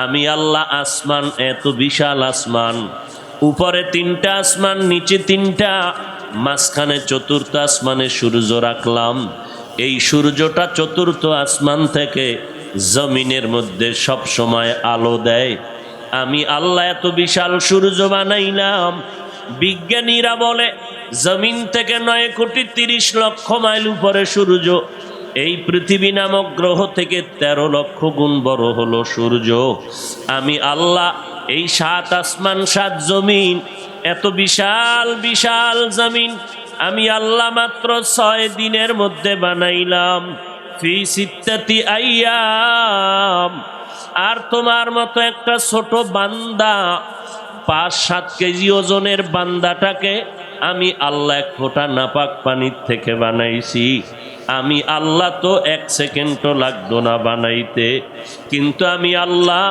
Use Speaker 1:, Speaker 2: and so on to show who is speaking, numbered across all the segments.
Speaker 1: আমি আল্লাহ আসমান, এত বিশাল আসমান, উপরে 3টা আসমান, নিচে 3টা, মাঝখানে 4th আসমানে সূর্য রাখলাম। এই সূর্যটা 4th আসমান থেকে জমিনের মধ্যে সব সময় আলো দেয়। আমি আল্লাহ এত বিশাল সূর্য বানাইলাম। বিজ্ঞানীরা বলে জমিন থেকে 9,30,00,000 মাইল উপরে সূর্য। এই পৃথিবী নামক গ্রহ থেকে 13 লক্ষ গুণ বড় হলো সূর্য। আমি আল্লাহ এই 7 আসমান 7 জমিন, এত বিশাল বিশাল জমিন আমি আল্লাহ মাত্র 6 দিনের মধ্যে বানাইলাম। ফি সিত্তাতি আইয়াম। আর তোমার মতো একটা ছোট বান্দা, 5-7 কেজি ওজনের বান্দাটাকে আমি আল্লাহ 1 ফোঁটা নাপাক পানির থেকে বানাইছি। আমি আল্লাহ তো 1 সেকেন্ডও লাগতো না বানাইতে, কিন্তু আমি আল্লাহ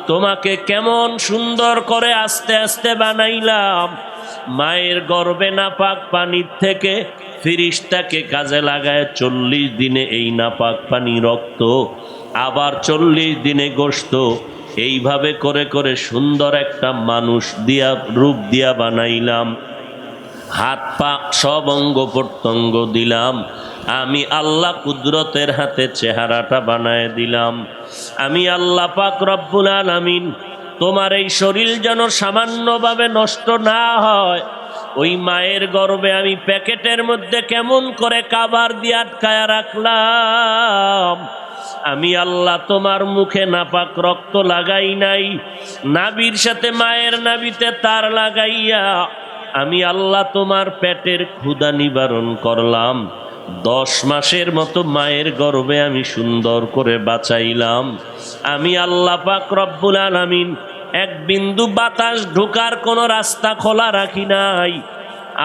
Speaker 1: তোমাকে কেমন সুন্দর করে আস্তে আস্তে বানাইলাম। মায়ের গর্ভে নাপাক পানির থেকে ফিরিস্তাকে কাজে লাগায় 40 দিনে এই নাপাক পানি রক্ত, আবার 40 দিনে গোশত, এইভাবে করে করে সুন্দর একটা মানুষ দিয়া রূপ দিয়া বানাইলাম। হাত পা সব অঙ্গ প্রত্যঙ্গ দিলাম। আমি আল্লাহ কুদরতের হাতে চেহারাটা বানায় দিলাম। আমি আল্লাহ পাক রব্বুল আলামিন তোমার এই শরীর যেন সামান্যভাবে নষ্ট না হয়, ওই মায়ের গর্ভে আমি প্যাকেটের মধ্যে কেমন করে কাবার দিয়ে আটকায়া রাখলাম। আমি আল্লাহ তোমার মুখে নাপাক রক্ত লাগাই নাই, নাভির সাথে মায়ের নাভিতে তার লাগাইয়া আমি আল্লাহ তোমার পেটের ক্ষুধা নিবারণ করলাম। 10 মাসের মতো মায়ের গর্ভে আমি সুন্দর করে বাঁচাইলাম। আমি আল্লাহ পাক রব্বুল আলামিন 1 বিন্দু বাতাস ঢোকার কোনো রাস্তা খোলা রাখি নাই।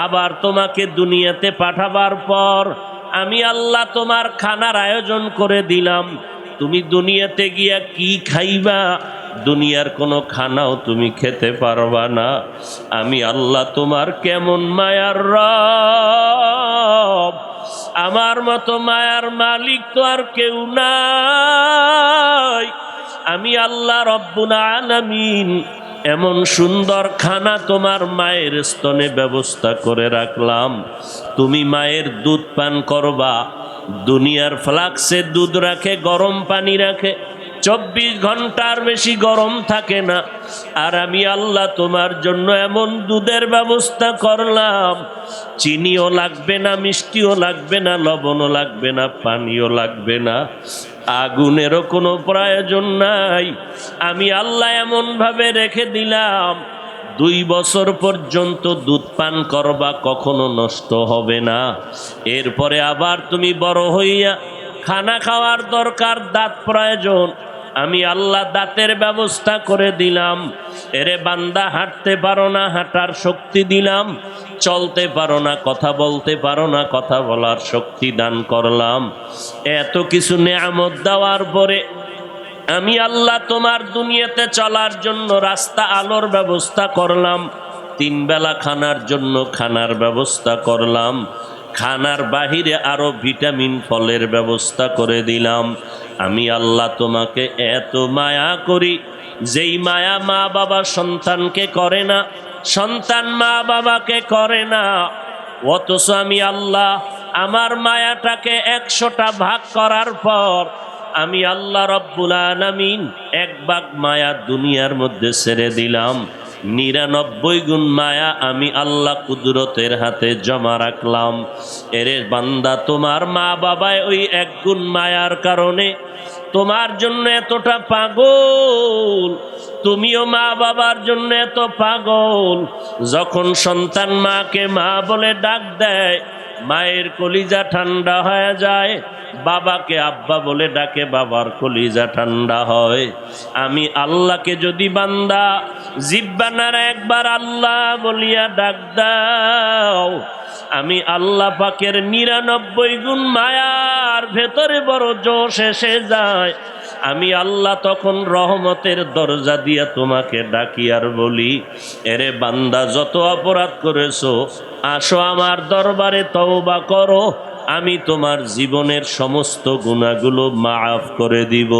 Speaker 1: আবার তোমাকে দুনিয়াতে পাঠাবার পর আমি আল্লাহ তোমার খানার আয়োজন করে দিলাম। তুমি দুনিয়াতে গিয়া কি খাইবা, দুনিয়ার কোনো খানাও তুমি খেতে পারবা না। আমি আল্লাহ তোমার কেমন মায়ার রব, আমার মতো মায়ার মালিক তো আর কেউ নাই। আমি আল্লাহ রব্বুল আলামিন এমন সুন্দর খানা তোমার মায়ের স্তনে ব্যবস্থা করে রাখলাম। তুমি মায়ের দুধ পান করবা। দুনিয়ার ফ্লাক্সে দুধ রাখে, গরম পানি রাখে, 24 ঘন্টার বেশি গরম থাকে না। আর আমি আল্লাহ তোমার জন্য এমন দুধের ব্যবস্থা করলাম, চিনিও লাগবে না, মিষ্টিও লাগবে না, লবণও লাগবে না, পানিও লাগবে না, আগুনেরও কোনো প্রয়োজন নাই। আমি আল্লাহ এমনভাবে রেখে দিলাম 2 বছর পর্যন্ত দুধ পান করবা, কখনো নষ্ট হবে না। এরপরে আবার তুমি বড় হইয়া খানা খাওয়ার দরকার, দাঁত প্রয়োজন, আমি আল্লাহ দাঁতের ব্যবস্থা করে দিলাম। এরে বান্দা, হাঁটতে পারো না, হাঁটার শক্তি দিলাম। চলতে পারো না, কথা বলতে পারো না, কথা বলার শক্তি দান করলাম। এত কিছু নেয়ামত দেওয়ার পরে আমি আল্লাহ তোমার দুনিয়াতে চলার জন্য রাস্তা আলোর ব্যবস্থা করলাম। 3 বেলা খানার জন্য খানার ব্যবস্থা করলাম। খানার বাহিরে আরো ভিটামিন ফলের ব্যবস্থা করে দিলাম। আমি আল্লাহ তোমাকে এত মায়া করি, যেই মায়া মা বাবা সন্তানকে করে না, সন্তান মা বাবাকে করে না। অথচ আমি আল্লাহ আমার মায়াটাকে 100টা ভাগ করার পর আমি আল্লাহ রব্বুল আলামিন 1 ভাগ মায়া দুনিয়ার মধ্যে ছেড়ে দিলাম। 99 গুণ মায়া আমি আল্লাহ কুদরতের হাতে জমা রাখলাম। এরে বান্দা, তোমার মা বাবায় ওই 1 গুণ মায়ার কারণে তোমার জন্য এতটা পাগল, তুমিও মা বাবার জন্য এত পাগল। যখন সন্তান মাকে মা বলে ডাক দেয়, মায়ের কলিজা ঠান্ডা হয়ে যায়। বাবাকে আব্বা বলে ডাকে, বাবার কলিজা ঠান্ডা হয়। আমি আল্লাহকে যদি বান্দা জিব্বানার একবার আল্লাহ বলিয়া ডাক দাও, আমি আল্লাহ পাকের 99 গুণ মায়ার ভেতরে বড় জোশ এসে যায়। আমি আল্লাহ তখন রহমতের দরজা দিয়া তোমাকে ডাকি আর বলি, এরে বান্দা, যত অপরাধ করেছো আসো আমার দরবারে তওবা করো, আমি তোমার জীবনের সমস্ত গুনাহগুলো মাফ করে দিব।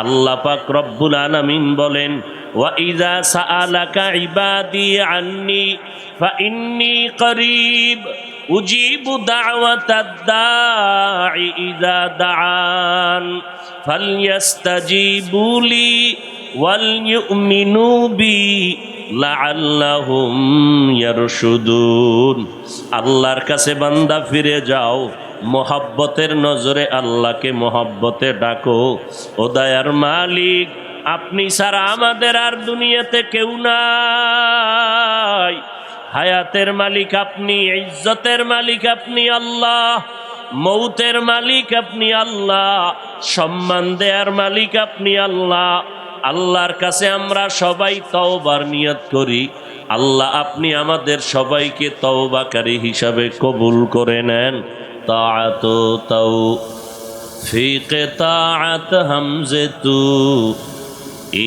Speaker 1: আল্লাহ পাক রব্বুল আলামিন বলেন, ওয়া ইযা সাআলাকা ইবাদি আন্নী ফাইন্নী করিব উজিবু দাওয়াতাদ দাঈ ইযা দাআন ফালইস্তাজিবু লি ওয়াল ইউমিনু বি লাআল্লাহুম ইয়ারশুদুন। আল্লাহর কাছে বান্দা ফিরে যাও, মোহাব্বতের নজরে আল্লাহকে মোহাব্বতে ডাকো। ও দয়ার মালিক, আপনি ছাড়া আমাদের আর দুনিয়াতে কেউ নাই। হায়াতের মালিক আপনি, ইজ্জতের মালিক আপনি আল্লাহ, মৌতের মালিক আপনি আল্লাহ, সম্মান দেয়ার মালিক আপনি আল্লাহ। আল্লাহর কাছে আমরা সবাই তওবার নিয়ত করি। আল্লাহ আপনি আমাদের সবাইকে তওবাকারী হিসাবে কবুল করে নেন। তাআত তৌফিক তাআত হামজতু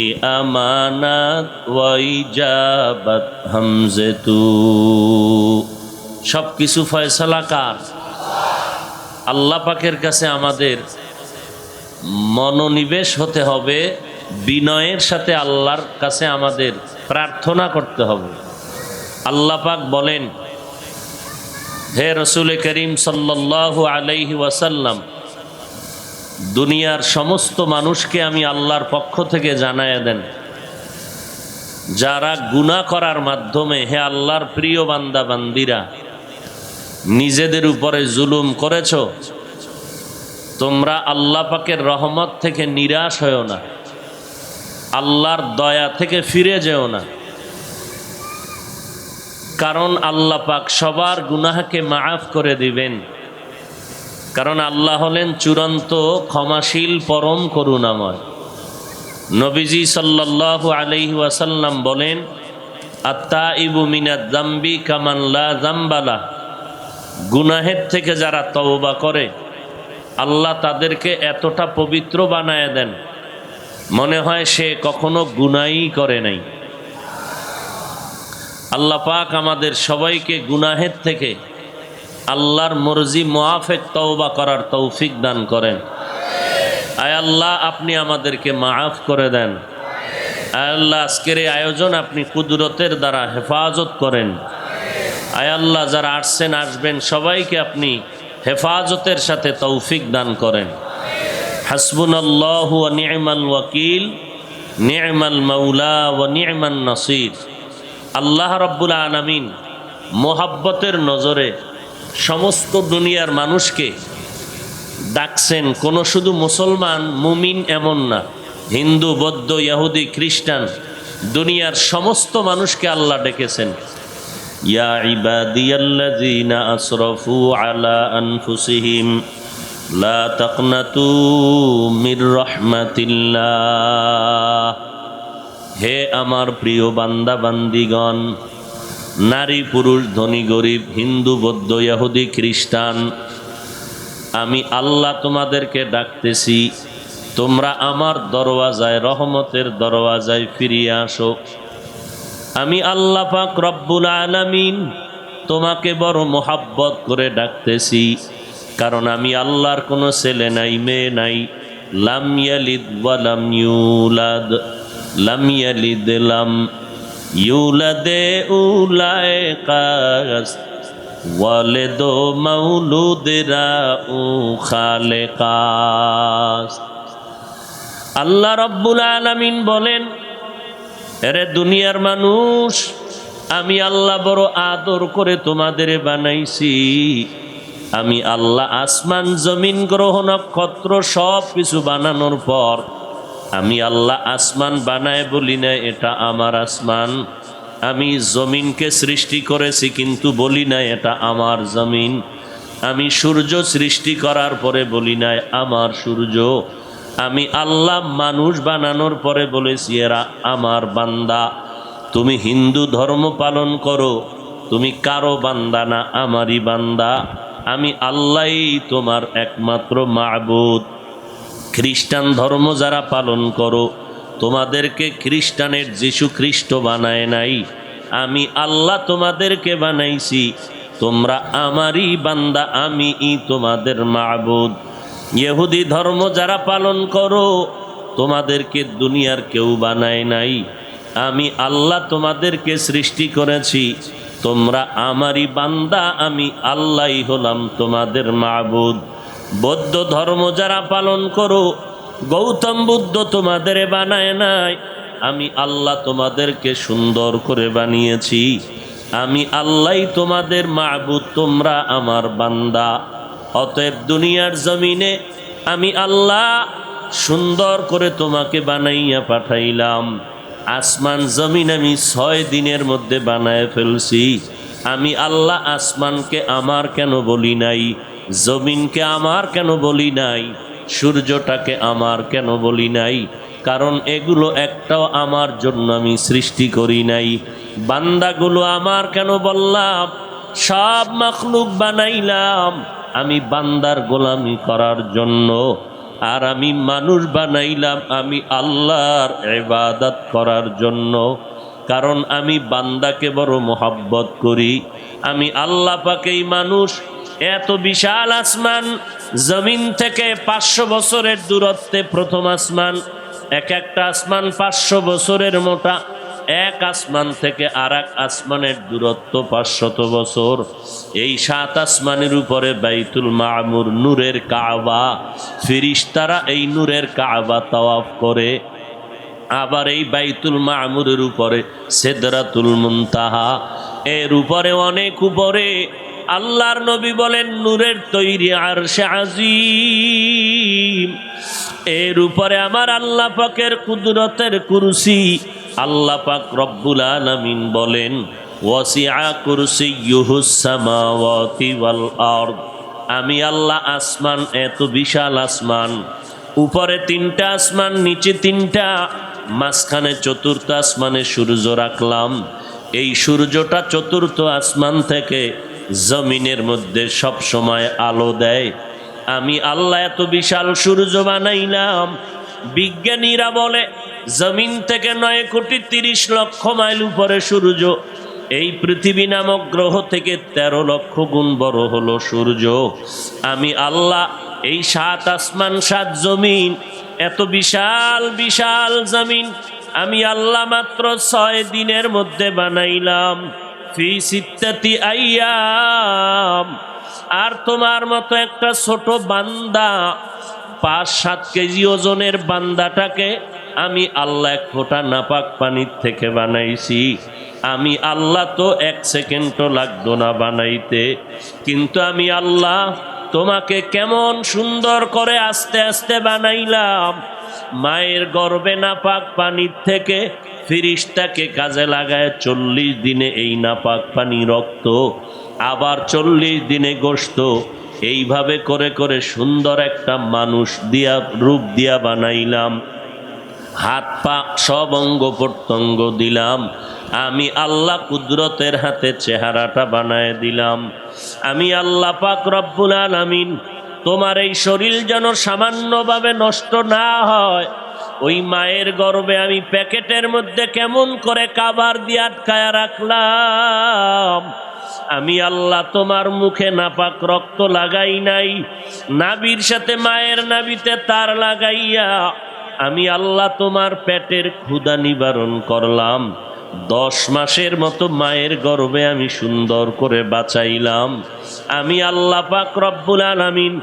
Speaker 1: ই আমানাত ওয়া ইজাবাত হামজতু। সব কিছু ফয়সালা কার? আল্লাহ পাকের কাছে আমাদের মনোনিবেশ হতে হবে, বিনয়ের সাথে আল্লাহর কাছে আমাদের প্রার্থনা করতে হবে। আল্লাহ পাক বলেন, হে রসুল করিম সাল্লাল্লাহু আলাইহি ওয়াসাল্লাম, দুনিয়ার সমস্ত মানুষকে আমি আল্লাহর পক্ষ থেকে জানায়া দেন, যারা গুনাহ করার মাধ্যমে, হে আল্লাহর প্রিয় বান্দা বান্দিরা, নিজেদের উপরে জুলুম করেছ, তোমরা আল্লাহ পাকের রহমত থেকে নিরাশ হও না, আল্লাহর দয়া থেকে ফিরে যেও না। কারণ আল্লাহ পাক সবার গুনাহকে মাফ করে দিবেন। কারণ আল্লাহ হলেন চূড়ান্ত ক্ষমাশীল, পরম করুণাময়। নবীজি সাল্লাল্লাহু আলাইহি ওয়াসাল্লাম বলেন, আত্তাইবু মিনাজ যামবি কামান লা যামবালা। গুনাহের থেকে যারা তওবা করে, আল্লাহ তাদেরকে এতটা পবিত্র বানায় দেন, মনে হয় সে কখনো গুনাহই করে নাই। আল্লাহ পাক আমাদের সবাইকে গুনাহের থেকে আল্লাহর মর্জি মুআফিক তওবা করার তৌফিক দান করেন। আয় আল্লাহ, আপনি আমাদেরকে মাফ করে দেন। আয় আল্লাহ, আজকের এই আয়োজন আপনি কুদরতের দ্বারা হেফাজত করেন। আয় আল্লাহ, যারা আসছেন আসবেন সবাইকে আপনি হেফাজতের সাথে তৌফিক দান করেন। হাসবুনাল্লাহু ওয়া নি'মাল ওয়াকিল, নি'মাল মাওলা ওয়া নি'মান নাসির। আল্লাহ রাব্বুল আলামিন মোহাব্বতের নজরে সমস্ত দুনিয়ার মানুষকে ডাকছেন। কোনো শুধু মুসলমান মুমিন এমন না, হিন্দু, বৌদ্ধ, ইহুদি, খ্রিস্টান, দুনিয়ার সমস্ত মানুষকে আল্লাহ ডেকেছেন। ইয়া ইবাদিয়াল্লাযীনা আসরাফু আলা আনফুসিহিম লা তাকনাতু মির রাহমাতিল্লাহ। হে আমার প্রিয় বান্দা বান্দিগণ, নারী পুরুষ, ধনী গরিব, হিন্দু বৌদ্ধ ইহুদি খ্রিস্টান, আমি আল্লাহ তোমাদেরকে ডাকতেছি, তোমরা আমার দরওয়াজায়, রহমতের দরওয়াজায় ফিরিয়ে আসো। আমি আল্লাহ পাক রব্বুল আলামিন তোমাকে বড় মোহাব্বত করে ডাকতেছি, কারণ আমি আল্লাহর কোনো ছেলে নাই, মেয়ে নাই। লাম ইয়ালিদ ওয়া লাম ইউলাদ, লাম ইয়ালিদ লাম ইউলাদে উলায়কাস ওয়ালিদু মাউলুদরা উ খালেকাস। আল্লাহ রব্বুল আলামিন বলেন, এরে দুনিয়ার মানুষ, আমি আল্লাহ বড় আদর করে তোমাদের বানাইছি। আমি আল্লাহ আসমান, জমিন, গ্রহ, নক্ষত্র সব কিছু বানানোর পর আমি আল্লাহ আসমান বানায় বলি না এটা আমার আসমান। আমি জমিনকে সৃষ্টি করেছি কিন্তু বলি না এটা আমার জমিন। আমি সূর্য সৃষ্টি করার পরে বলি না আমার সূর্য। আমি আল্লাহ মানুষ বানানোর পরে বলেছি এরা আমার বান্দা। তুমি হিন্দু ধর্ম পালন করো, তুমি কারো বান্দা না, আমারই বান্দা। আমি আল্লাহই তোমার একমাত্র মাবুদ। খ্রিস্টান ধর্ম যারা পালন করো, তোমাদেরকে খ্রিস্টানের যীশু খ্রিস্ট বানায় নাই, আমি আল্লাহ তোমাদেরকে বানাইছি। তোমরা আমারই বান্দা, আমি তোমাদের মাবুদ। ইহুদি ধর্ম যারা পালন করো, তোমাদেরকে দুনিয়ার কেউ বানায় নাই, আমি আল্লাহ তোমাদেরকে সৃষ্টি করেছি। তোমরা আমারই বান্দা, আমি আল্লাহই হলাম তোমাদের মাবুদ। বৌদ্ধ ধর্ম যারা পালন করো, গৌতম বুদ্ধ তোমাদের বানায় নাই, আমি আল্লাহ তোমাদেরকে সুন্দর করে বানিয়েছি। আমি আল্লাহই তোমাদের মাবুদ, তোমরা আমার বান্দা। অতএব দুনিয়ার জমিনে আমি আল্লাহ সুন্দর করে তোমাকে বানাইয়া পাঠাইলাম। আসমান জমিন আমি 6 দিনের মধ্যে বানায় ফেলছি। আমি আল্লাহ আসমানকে আমার কেন বলি নাই, জমিনকে আমার কেন বলি নাই, সূর্যটাকে আমার কেন বলি নাই? কারণ এগুলো একটাও আমার জন্য আমি সৃষ্টি করি নাই। বান্দাগুলো আমার কেন বললাম? সব মাখলুক বানাইলাম আমি বান্দার গোলামি করার জন্য, আর আমি মানুষ বানাইলাম আমি আল্লাহর ইবাদত করার জন্য। কারণ আমি বান্দাকে বড় মোহাব্বত করি। আমি আল্লাহ পাকেই মানুষ এত বিশাল আসমান জমিন থেকে 500 বছরের দূরত্বে প্রথম আসমান, এক একটা আসমান 500 বছরের মোটা। এক আসমান থেকে আর এক আসমানের দূরত্ব 500 বছর। এই 7 আসমানের উপরে বাইতুল মামুর, নূরের কাবা। ফেরেশতারা এই নূরের কাবা তাওয়াফ করে। আবার এই বাইতুল মামুরের উপরে সিদরাতুল মুনতাহা, এর উপরে অনেক উপরে আল্লাহর নবী বলেন নূরের তৈরি আরশে আজিম। এর উপরে আমার আল্লাহ পাকের কুদরতের কুরসি। আল্লাহ পাক রব্বুল আলামিন বলেন ওয়াসিআ কুরসিয়্যুহুস সামাওয়াতি ওয়াল আরদ। আমি আল্লাহ আসমান, এত বিশাল আসমান, উপরে 3টা আসমান, নিচে 3টা, মাঝখানে 4th আসমানে সূর্য রাখলাম। এই সূর্যটা 4th আসমান থেকে জমিনের মধ্যে সব সময় আলো দেয়। আমি আল্লাহ এত বিশাল সূর্য বানাইলাম। বিজ্ঞানীরা বলে জমিন থেকে 9,30,00,000 মাইল উপরে সূর্য। এই পৃথিবী নামক গ্রহ থেকে 13 লক্ষ গুণ বড় হলো সূর্য। আমি আল্লাহ এই 7 আসমান 7 জমিন, এত বিশাল বিশাল জমিন আমি আল্লাহ মাত্র 6 দিনের মধ্যে বানাইলাম। ফি সিত্তাতি আইয়াম। আর তোমার মতো একটা ছোট বান্দা, 5-7 কেজি ওজনের বান্দাটাকে আমি আল্লাহ 1 ফোঁটা নাপাক পানির থেকে বানাইছি। আমি আল্লাহ তো 1 সেকেন্ডও লাগতো না বানাইতে, কিন্তু আমি আল্লাহ তোমাকে কেমন সুন্দর করে আস্তে আস্তে বানাইলাম। মায়ের গর্ভে নাপাক পানির থেকে ফেরেশতাকে কাজে লাগায় 40 দিনে এই নাপাক পানি রক্ত, আবার 40 দিনে গোশত। এইভাবে করে করে সুন্দর একটা মানুষ দিয়া, রূপ দিয়া বানাইলাম। হাত পা সব অঙ্গ প্রত্যঙ্গ দিলাম। আমি আল্লাহ কুদরতের হাতে চেহারাটা বানায় দিলাম। আমি আল্লাহ পাক রব্বুল আলামিন তোমার এই শরীর যেন সামান্যভাবে নষ্ট না হয়, ওই মায়ের গর্ভে আমি প্যাকেটের মধ্যে কেমন করে কাবার দিয়ে আটকায়া রাখলাম। আমি আল্লাহ তোমার মুখে নাপাক রক্ত লাগাই নাই, নাভির সাথে মায়ের নাভিতে তার লাগাইয়া আমি আল্লাহ তোমার পেটের ক্ষুধা নিবারণ করলাম। 10 মাসের মতো মায়ের গর্ভে আমি সুন্দর করে বাঁচাইলাম। আমি আল্লাহ পাক রব্বুল আলামিন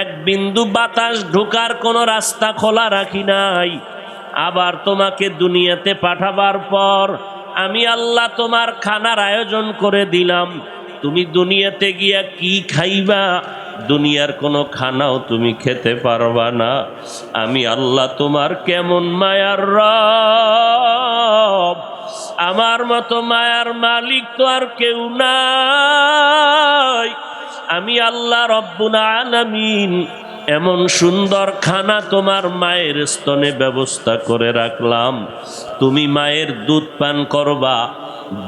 Speaker 1: 1 বিন্দু বাতাস ঢোকার কোনো রাস্তা খোলা রাখি নাই। আবার তোমাকে দুনিয়াতে পাঠাবার পর আমি আল্লাহ তোমার খানার আয়োজন করে দিলাম। তুমি দুনিয়াতে গিয়া কি খাইবা, দুনিয়ার কোনো খানাও তুমি খেতে পারবা না। আমি আল্লাহ তোমার কেমন মায়ার রব, আমার মতো মায়ার মালিক তো আর কেউ নাই। আমি আল্লাহ রব্বুল আলামিন এমন সুন্দর খানা তোমার মায়ের স্তনে ব্যবস্থা করে রাখলাম। তুমি মায়ের দুধ পান করবা।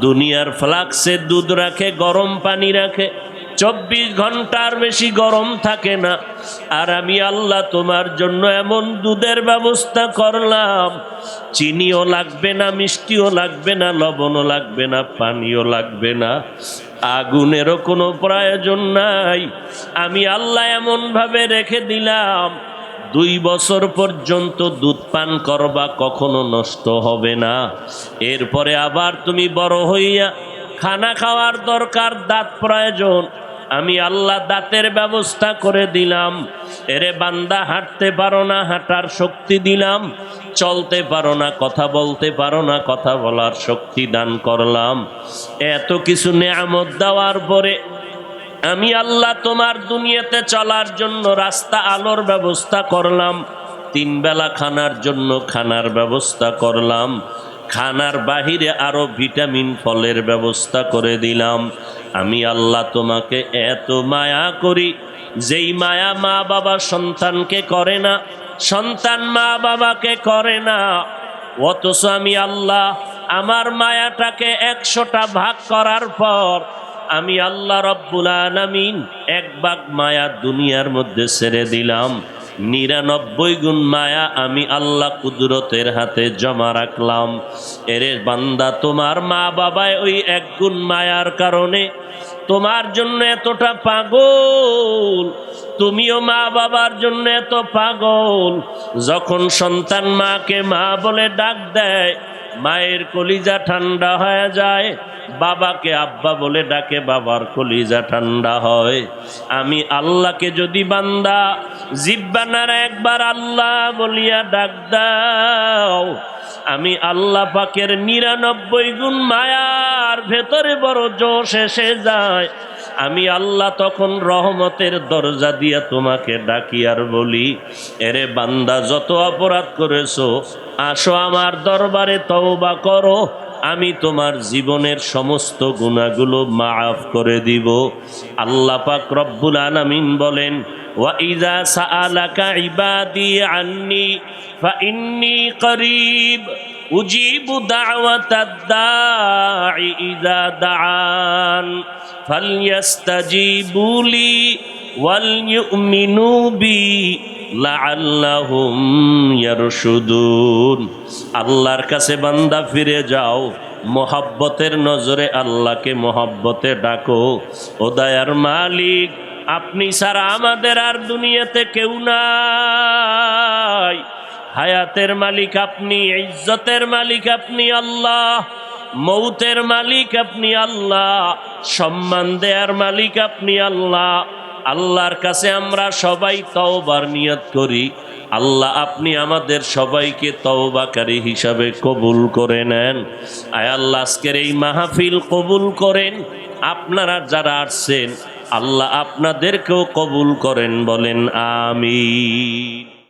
Speaker 1: দুনিয়ার ফ্লাক্সে দুধ রাখে, গরম পানি রাখে, 24 ঘন্টার বেশি গরম থাকে না। আর আমি আল্লাহ তোমার জন্য এমন দুধের ব্যবস্থা করলাম, চিনিও লাগবে না, মিষ্টিও লাগবে না, লবণও লাগবে না, পানিও লাগবে না। আগুনেরও কোনো প্রয়োজন নাই। আমি আল্লাহ এমন ভাবে রেখে দিলাম 2 বছর পর্যন্ত দুধ পান করবা, কখনো নষ্ট হবে না। এরপরে আবার তুমি বড় হইয়া খানা খাওয়ার দরকার, দাঁত প্রয়োজন, আমি আল্লাহ দাঁতের ব্যবস্থা করে দিলাম। এরে বান্দা, হাঁটতে পারো না, হাঁটার শক্তি দিলাম। চলতে পারো না, কথা বলতে পারো না, কথা বলার শক্তি দান করলাম। এত কিছু নেয়ামত দেওয়ার পরে আমি আল্লাহ তোমার দুনিয়াতে চলার জন্য রাস্তা আলোর ব্যবস্থা করলাম। 3 বেলা খানার জন্য খানার ব্যবস্থা করলাম। খানার বাহিরে আরো ভিটামিন ফলের ব্যবস্থা করে দিলাম। আমি আল্লাহ তোমাকে এত মায়া করি, যেই মায়া মা বাবা সন্তানকে করে না, সন্তান মা বাবাকে করে না। অথচ আমি আল্লাহ আমার মায়াটাকে 100টা ভাগ করার পর আমি আল্লাহ রব্বুল আলামিন 1 ভাগ মায়া দুনিয়ার মধ্যে ছেড়ে দিলাম। 99 গুণ মায়া আমি আল্লাহ কুদরতের হাতে জমা রাখলাম। এরে বান্দা, তোমার মা বাবায় ওই 1 গুণ মায়ার কারণে তোমার জন্য এতটা পাগল, তুমিও মা বাবার জন্য এত পাগল। যখন সন্তান মাকে মা বলে ডাক দেয়, মায়ের কলিজা ঠান্ডা হয়ে যায়। বাবাকে আব্বা বলে ডাকে, বাবার কলিজা ঠান্ডা হয়। আমি আল্লাহকে যদি বান্দা জিব্বানার একবার আল্লাহ বলিয়া ডাক দাও, আমি আল্লাহ পাকের 99 গুণ মায়ার ভেতরে বড় জোশ এসে যায়। আমি আল্লাহ তখন রহমতের দরজা দিয়া তোমাকে ডাকি আর বলি, এরে বান্দা, যত অপরাধ করেছো আসো আমার দরবারে তওবা করো, আমি তোমার জীবনের সমস্ত গুনাহগুলো মাফ করে দিব। আল্লাহ পাক রব্বুল আলামিন বলেন, ওয়া ইযা সাআলাকা ইবাদি আন্নী ফাইন্নী করিব উজিবু দাওয়াতাদ দাঈ ইযা দাআন ফালইস্তাজিবু লি ওয়াল ইউমিনু বি লাআল্লাহুম ইয়ারশুদুন। আল্লাহর কাছে বান্দা ফিরে যাও, মোহাব্বতের নজরে আল্লাহকে মোহাব্বতে ডাকো। ও দয়ার মালিক, আপনি ছাড়া আমাদের আর দুনিয়াতে কেউ নাই। হায়াতের মালিক আপনি, ইজ্জতের মালিক আপনি আল্লাহ, মৌতের মালিক আপনি আল্লাহ, সম্মান দেয়ার মালিক আপনি আল্লাহ। আল্লাহর কাছে আমরা সবাই তওবার নিয়ত করি। আল্লাহ, আপনি আমাদের সবাইকে তওবাকারী হিসাবে কবুল করে নেন। আয় আল্লাহ, আজকের এই মাহফিল কবুল করেন। আপনারা যারা আসছেন, আল্লাহ আপনাদেরকেও কবুল করেন, বলেন আমিন।